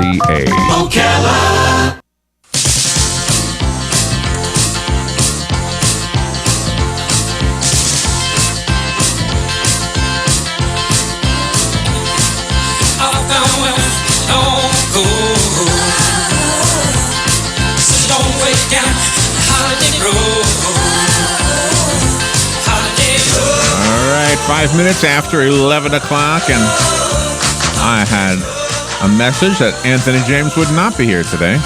KLZA. Ocala. So don't wait down the holiday road. All right, 5 minutes after 11 o'clock, and I had a message that Anthony James would not be here today.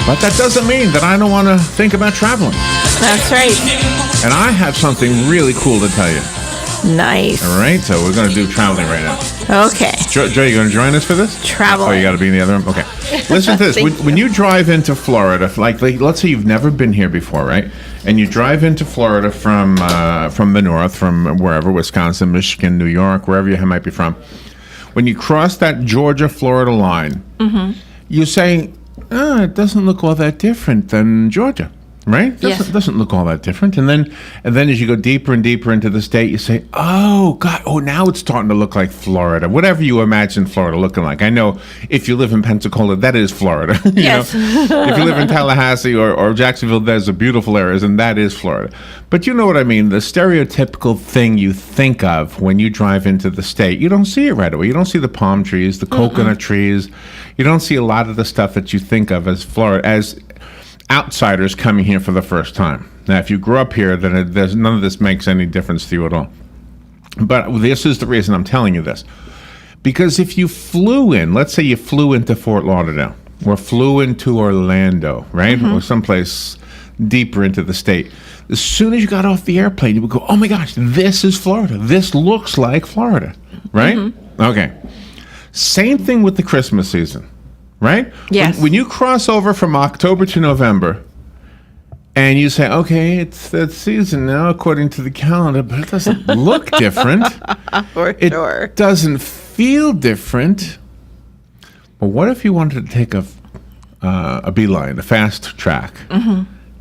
But that doesn't mean that I don't want to think about traveling. That's right. And I have something really cool to tell you. Nice. All right, so we're going to do traveling right now. Okay. Joe, you going to join us for this? Traveling. Oh, you got to be in the other room? Okay. Listen to this. When you drive into Florida, like let's say you've never been here before, right? And you drive into Florida from the north, from wherever, Wisconsin, Michigan, New York, wherever you might be from. When you cross that Georgia-Florida line, you say, it doesn't look all that different than Georgia. Right? Doesn't look all that different. And then as you go deeper and deeper into the state, you say, oh, God, now it's starting to look like Florida. Whatever you imagine Florida looking like. I know if you live in Pensacola, that is Florida. Yes. If you live in Tallahassee or Jacksonville, there's a beautiful areas, and that is Florida. But you know what I mean? The stereotypical thing you think of when you drive into the state, you don't see it right away. You don't see the palm trees, the coconut trees. You don't see a lot of the stuff that you think of as Florida, as outsiders coming here for the first time. Now, if you grew up here, then none of this makes any difference to you at all. But this is the reason I'm telling you this. Because if you flew in, let's say you flew into Fort Lauderdale, or flew into Orlando, right? Or someplace deeper into the state. As soon as you got off the airplane, you would go, oh my gosh, this is Florida. This looks like Florida, right? Okay. Same thing with the Christmas season. Right? Yes. When you cross over from October to November and you say, okay, it's that season now according to the calendar, but it doesn't look different. For sure. It doesn't feel different. But what if you wanted to take a beeline, a fast track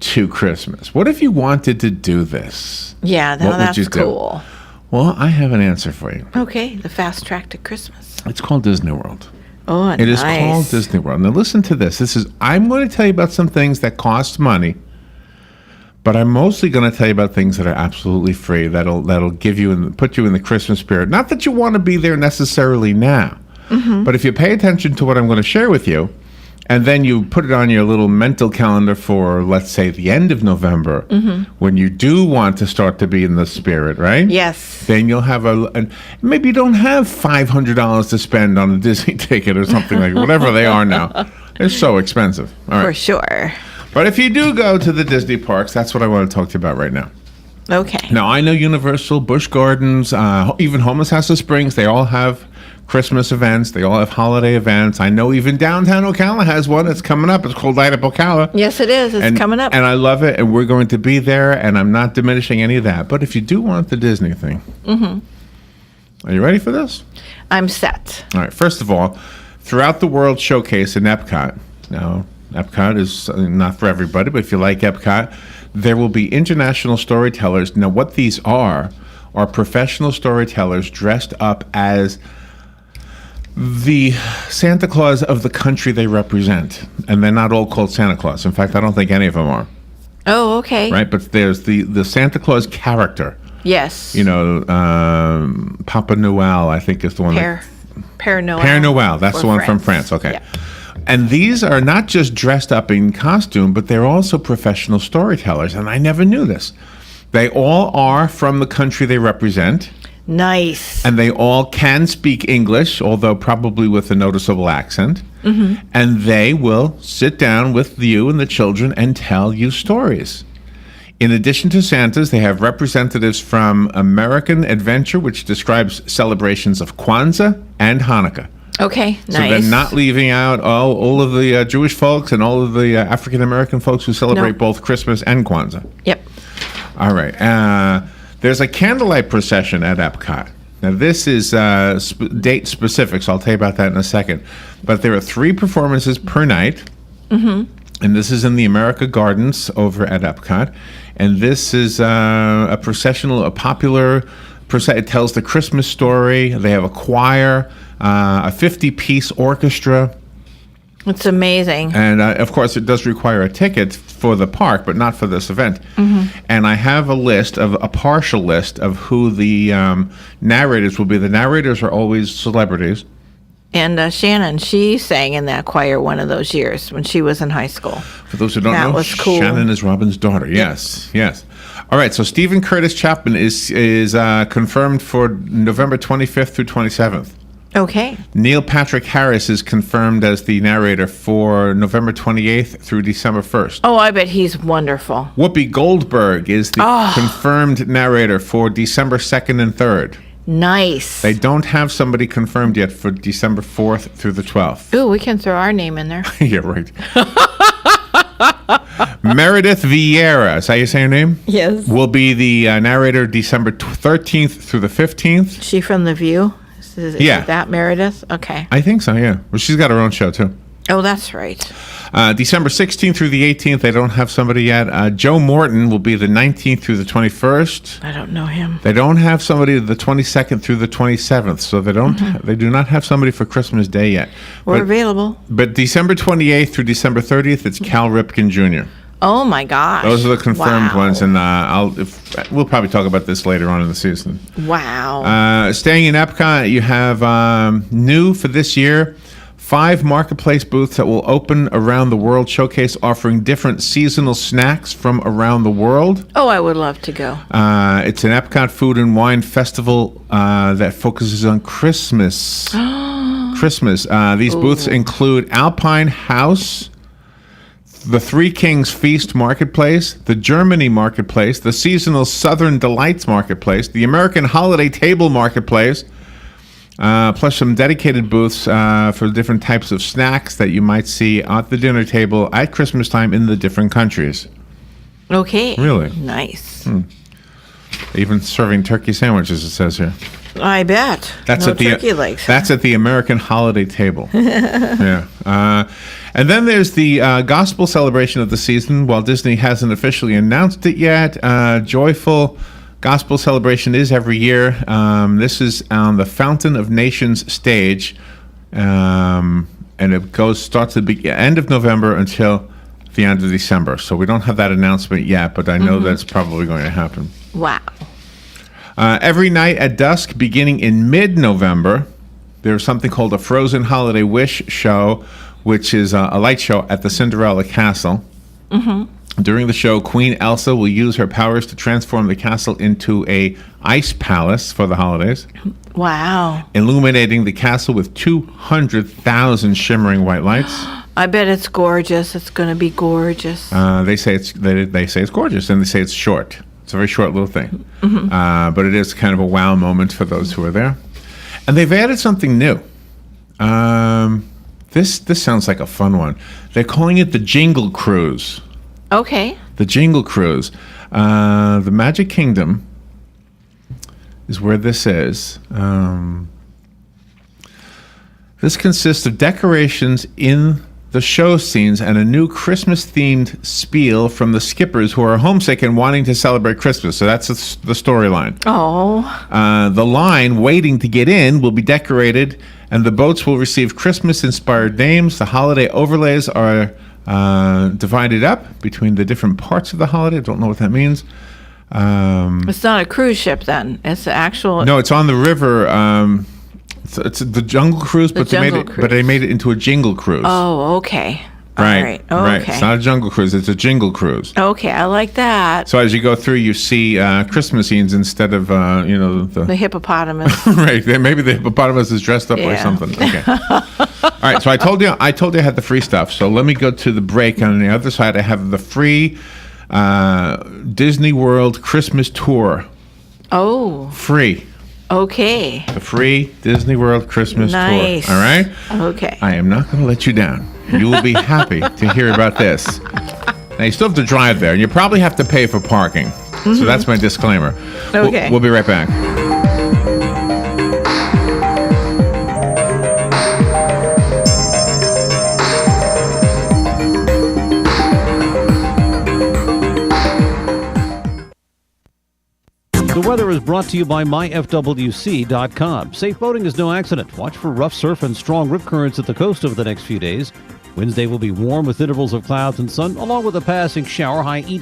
to Christmas? What if you wanted to do this? Yeah, What would you that's do? cool. Well, I have an answer for you. Okay, the fast track to Christmas. It's called Disney World. Oh, It is called Disney World. Now listen to this. I'm going to tell you about some things that cost money, but I'm mostly going to tell you about things that are absolutely free. That'll give you and put you in the Christmas spirit. Not that you want to be there necessarily now, but if you pay attention to what I'm going to share with you, and then you put it on your little mental calendar for, let's say, the end of November, when you do want to start to be in the spirit, right? Yes. Then you'll have maybe you don't have $500 to spend on a Disney ticket or something like whatever they are now. They're so expensive. All right. For sure. But if you do go to the Disney parks, that's what I want to talk to you about right now. Okay. Now, I know Universal, Busch Gardens, even Homeless House of Springs, they all have Christmas events. They all have holiday events. I know even downtown Ocala has one that's coming up. It's called Light Up Ocala. Yes, it is. It's coming up. And I love it, and we're going to be there, and I'm not diminishing any of that. But if you do want the Disney thing, are you ready for this? I'm set. All right. First of all, throughout the World Showcase in Epcot, now Epcot is not for everybody, but if you like Epcot, there will be international storytellers. Now, what these are professional storytellers dressed up as the Santa Claus of the country they represent. And they're not all called Santa Claus. In fact, I don't think any of them are. Oh, okay. Right? But there's the Santa Claus character. Yes. You know, Papa Noel, I think is the one. Père Noel. Père Noel, that's the one from France. Okay. Yeah. And these are not just dressed up in costume, but they're also professional storytellers. And I never knew this. They all are from the country they represent. Nice. And they all can speak English, although probably with a noticeable accent. And they will sit down with you and the children and tell you stories. In addition to Santas, they have representatives from American Adventure, which describes celebrations of Kwanzaa and Hanukkah. Okay, nice. So they're not leaving out all of the Jewish folks and all of the African American folks who celebrate both Christmas and Kwanzaa. Yep. All right. There's a candlelight procession at Epcot. Now, this is date specific, so I'll tell you about that in a second. But there are 3 performances per night. And this is in the America Gardens over at Epcot. And this is a popular procession. It tells the Christmas story. They have a choir, a 50-piece orchestra. It's amazing. And of course, it does require a ticket for the park, but not for this event. And I have a partial list of who the narrators will be. The narrators are always celebrities. And Shannon, she sang in that choir one of those years when she was in high school. For those who don't That know, was cool. Shannon is Robin's daughter. Yes, yes. All right, so Stephen Curtis Chapman is confirmed for November 25th through 27th. Okay. Neil Patrick Harris is confirmed as the narrator for November 28th through December 1st. Oh, I bet he's wonderful. Whoopi Goldberg is the confirmed narrator for December 2nd and 3rd. Nice. They don't have somebody confirmed yet for December 4th through the 12th. Ooh, we can throw our name in there. Yeah, right. Meredith Vieira, is that how you say her name? Yes. Will be the narrator December 13th through the 15th. She from The View? Is Yeah. it that Meredith? Okay. I think so, yeah. Well, she's got her own show, too. Oh, that's right. December 16th through the 18th, they don't have somebody yet. Joe Morton will be the 19th through the 21st. I don't know him. They don't have somebody the 22nd through the 27th, so they do not have somebody for Christmas Day yet. We're But, available. but December 28th through December 30th, it's Cal Ripken Jr. Oh, my gosh. Those are the confirmed Wow. ones, and we'll probably talk about this later on in the season. Wow. Staying in Epcot, you have new for this year, 5 marketplace booths that will open around the world, showcase offering different seasonal snacks from around the world. Oh, I would love to go. It's an Epcot Food and Wine Festival that focuses on Christmas. Christmas. These booths include Alpine House, the Three Kings Feast Marketplace, the Germany Marketplace, the Seasonal Southern Delights Marketplace, the American Holiday Table Marketplace, plus some dedicated booths for different types of snacks that you might see at the dinner table at Christmas time in the different countries. Okay. Really? Nice. Even serving turkey sandwiches, it says here. I bet. That's no at the turkey legs. That's at the American Holiday Table. Yeah. And then there's the gospel celebration of the season. While Disney hasn't officially announced it yet, joyful gospel celebration is every year. This is on the Fountain of Nations stage, and it starts at the end of November until the end of December. So we don't have that announcement yet, but I know that's probably going to happen. Wow. Every night at dusk, beginning in mid-November, there's something called a Frozen Holiday Wish show, which is a light show at the Cinderella Castle. During the show, Queen Elsa will use her powers to transform the castle into a ice palace for the holidays, Wow. illuminating the castle with 200,000 shimmering white lights. I bet it's gorgeous. It's going to be gorgeous. They say it's gorgeous, and they say it's short. It's a very short little thing, but it is kind of a wow moment for those who are there. And they've added something new. This sounds like a fun one. They're calling it the Jingle Cruise. Okay. The Jingle Cruise. The Magic Kingdom is where this is. This consists of decorations in the show scenes and a new Christmas-themed spiel from the skippers who are homesick and wanting to celebrate Christmas. So that's the storyline. Oh. The line waiting to get in will be decorated, and the boats will receive Christmas-inspired names. The holiday overlays are divided up between the different parts of the holiday. I don't know what that means. It's not a cruise ship then. It's the actual. No, it's on the river. It's the Jungle Cruise, but Jungle they made it into a Jingle Cruise. Oh, okay. All right. Oh, right. okay. It's not a Jungle Cruise; it's a Jingle Cruise. Okay, I like that. So as you go through, you see Christmas scenes instead of The hippopotamus. right. Maybe the hippopotamus is dressed up like Yeah. something. Okay. All right. So I told you I had the free stuff. So let me go to the break. On the other side, I have the free Disney World Christmas tour. Oh, Free. okay. The free Disney World Christmas Nice. tour. All right. Okay. I am not going to let you down. You will be happy to hear about this. Now, you still have to drive there, and you probably have to pay for parking. So that's my disclaimer. Okay. We'll be right back. The weather is brought to you by myfwc.com. Safe boating is no accident. Watch for rough surf and strong rip currents at the coast over the next few days. Wednesday will be warm with intervals of clouds and sun, along with a passing shower, high 80.